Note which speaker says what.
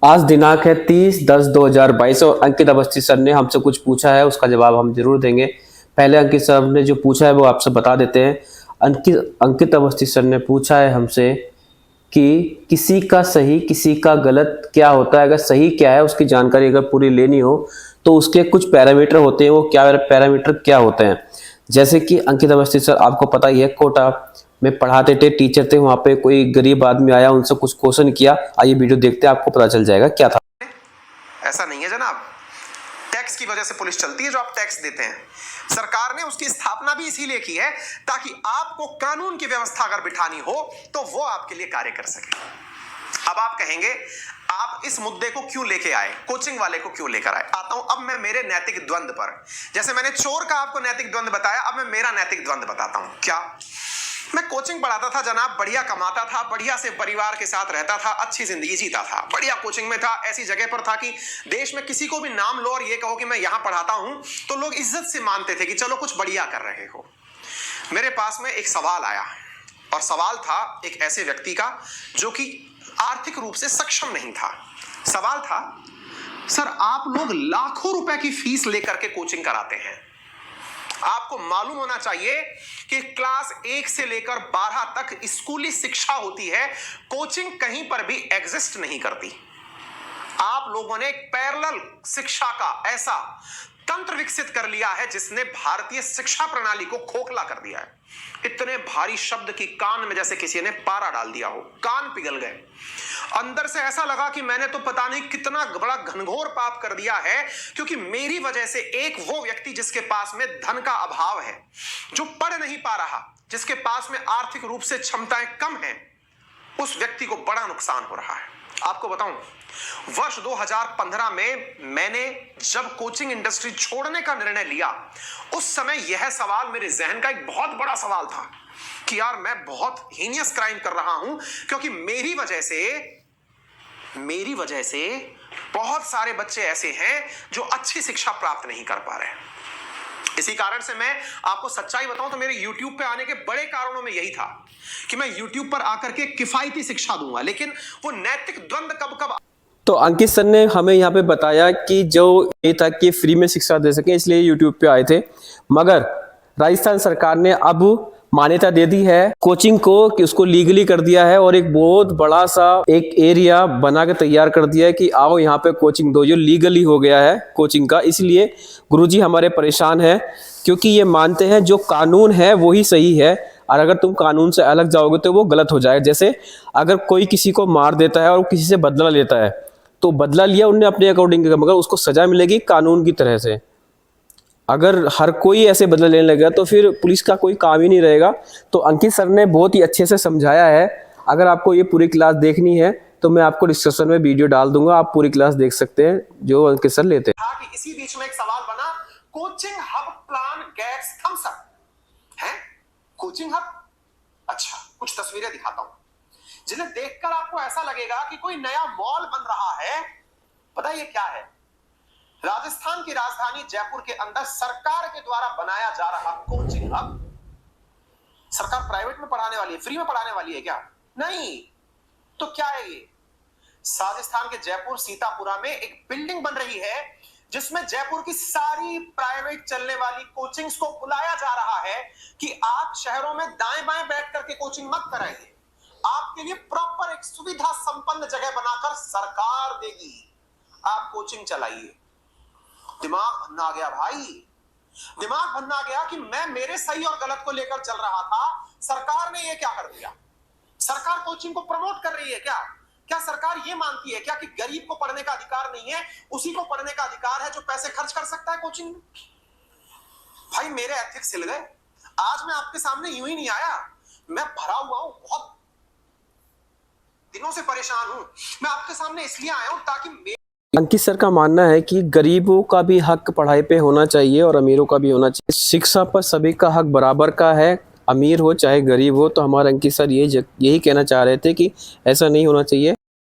Speaker 1: आज दिनांक है 30/10/2022 और अंकित अवस्थी सर ने हमसे कुछ पूछा है, उसका जवाब हम जरूर देंगे। पहले अंकित सर ने जो पूछा है वो आपसे बता देते हैं। अंकित अवस्थी सर ने पूछा है हमसे कि किसी का सही किसी का गलत क्या होता है, अगर सही क्या है उसकी जानकारी अगर पूरी लेनी हो तो उसके कुछ पैरामीटर होते हैं। वो क्या पैरामीटर क्या होते हैं, जैसे कि अंकित अवस्थी सर आपको पता ही है, कोटा में पढ़ाते थे, टीचर थे। वहां पे कोई गरीब आदमी आया, उनसे कुछ क्वेश्चन किया। आइए वीडियो देखते हैं, आपको पता चल जाएगा क्या था।
Speaker 2: ऐसा नहीं है जनाब, टैक्स की वजह से पुलिस चलती है जो आप टैक्स देते हैं। सरकार ने उसकी स्थापना भी इसीलिए की है ताकि आपको कानून की व्यवस्था अगर बिठानी हो तो वो आपके लिए कार्य कर सके। अब आप कहेंगे आप इस मुद्दे को क्यों लेके आए, कोचिंग वाले को क्यों लेकर आए। आता हूं अब मैं मेरे नैतिक द्वंद्व पर। जैसे मैंने चोर का आपको नैतिक द्वंद्व बताया, अब मैं मेरा नैतिक द्वंद्व बताता हूं। क्या मैं कोचिंग पढ़ाता था जनाब, बढ़िया कमाता था, बढ़िया से परिवार के साथ रहता था, अच्छी जिंदगी जीता था, बढ़िया कोचिंग में था, ऐसी जगह पर था कि देश में किसी को भी नाम लो और ये कहो कि मैं यहां पढ़ाता हूं तो लोग इज्जत से मानते थे कि चलो कुछ बढ़िया कर रहे हो। मेरे पास में एक सवाल आया और सवाल था एक ऐसे व्यक्ति का जो कि आर्थिक रूप से सक्षम नहीं था। सवाल था, सर आप लोग लाखों रुपए की फीस लेकर के कोचिंग कराते हैं, आपको मालूम होना चाहिए कि क्लास 1 से लेकर 12 तक स्कूली शिक्षा होती है, कोचिंग कहीं पर भी एग्जिस्ट नहीं करती। आप लोगों ने एक पैरेलल शिक्षा का ऐसा तंत्र विकसित कर लिया है जिसने भारतीय शिक्षा प्रणाली को खोखला कर दिया है। इतने भारी शब्द की कान में जैसे किसी ने पारा डाल दिया हो, कान पिघल गए। अंदर से ऐसा लगा कि मैंने तो पता नहीं कितना बड़ा घनघोर पाप कर दिया है, क्योंकि मेरी वजह से एक वो व्यक्ति जिसके पास में धन का अभाव है, जो पढ़ नहीं पा रहा, जिसके पास में आर्थिक रूप से क्षमताएं कम हैं, उस व्यक्ति को बड़ा नुकसान हो रहा है। आपको बताऊं, वर्ष 2015 में मैंने जब कोचिंग इंडस्ट्री छोड़ने का निर्णय लिया, उस समय यह सवाल मेरे जहन का एक बहुत बड़ा सवाल था कि यार मैं बहुत हीनियस क्राइम कर रहा हूं, क्योंकि मेरी वजह से बहुत सारे बच्चे ऐसे हैं जो अच्छी शिक्षा प्राप्त नहीं कर पा रहे हैं। इसी कारण से मैं आपको सच्चाई बताऊं तो मेरे YouTube पे आने के बड़े कारणों में यही था कि मैं YouTube पर आकर के किफायती शिक्षा दूंगा, लेकिन वो नैतिक द्वंद्व कब
Speaker 1: तो अंकित सर ने हमें यहाँ पे बताया कि जो ये था कि फ्री में शिक्षा दे सके, इसलिए यूट्यूब पे आए थे। मगर राजस्थान सरकार ने अब मान्यता दे दी है कोचिंग को, कि उसको लीगली कर दिया है और एक बहुत बड़ा सा एक एरिया बना के तैयार कर दिया है कि आओ यहाँ पे कोचिंग दो। जो लीगली हो गया है कोचिंग का, इसलिए गुरुजी हमारे परेशान है, क्योंकि ये मानते हैं जो कानून है वही सही है, और अगर तुम कानून से अलग जाओगे तो वो गलत हो जाएगा। जैसे अगर कोई किसी को मार देता है और किसी से बदला लेता है, तो बदला लिया उनने अपने अकॉर्डिंग, मगर उसको सजा मिलेगी कानून की तरह से। अगर हर कोई ऐसे बदला लेने लगेगा तो फिर पुलिस का कोई काम ही नहीं रहेगा। तो अंकित सर ने बहुत ही अच्छे से समझाया है। अगर आपको ये पूरी क्लास देखनी है तो मैं आपको डिस्क्रिप्शन में वीडियो डाल दूंगा, आप पूरी क्लास देख सकते हैं जो अंकित सर लेते हैं।
Speaker 2: कि इसी बीच में एक सवाल बना, coaching hub plan gets thumbs up है। कोचिंग हब, अच्छा कुछ तस्वीरें दिखाता हूं जिन्हें देखकर आपको ऐसा लगेगा कि कोई नया मॉल बन रहा है। पता ये क्या है? राजस्थान की राजधानी जयपुर के अंदर सरकार के द्वारा बनाया जा रहा कोचिंग हब। सरकार प्राइवेट में पढ़ाने वाली है, फ्री में पढ़ाने वाली है क्या? नहीं। तो क्या है ये? राजस्थान के जयपुर सीतापुरा में एक बिल्डिंग बन रही है जिसमें जयपुर की सारी प्राइवेट चलने वाली कोचिंग्स को बुलाया जा रहा है कि आप शहरों में दाएं बाएं बैठ करके कोचिंग मत कराइए, आपके लिए प्रॉपर एक सुविधा संपन्न जगह बनाकर सरकार देगी, आप कोचिंग चलाइए। दिमाग भन्ना गया भाई, दिमाग भन्ना गया कि मैं मेरे सही और गलत को लेकर चल रहा था, सरकार ने ये क्या कर दिया? सरकार कोचिंग को प्रमोट कर रही है क्या? क्या सरकार ये मानती है क्या कि गरीब को पढ़ने का अधिकार नहीं है, उसी को पढ़ने का अधिकार है जो पैसे खर्च कर सकता है कोचिंग में? भाई मेरे एथिक्स हिल गए। आज मैं आपके सामने यूं ही नहीं आया, मैं भरा हुआ हूं, बहुत दिनों से परेशान हूं। मैं आपके सामने इसलिए आया हूं ताकि
Speaker 1: अंकित सर का मानना है कि गरीबों का भी हक पढ़ाई पे होना चाहिए और अमीरों का भी होना चाहिए। शिक्षा पर सभी का हक बराबर का है, अमीर हो चाहे गरीब हो। तो हमारे अंकित सर यही कहना चाह रहे थे कि ऐसा नहीं होना चाहिए।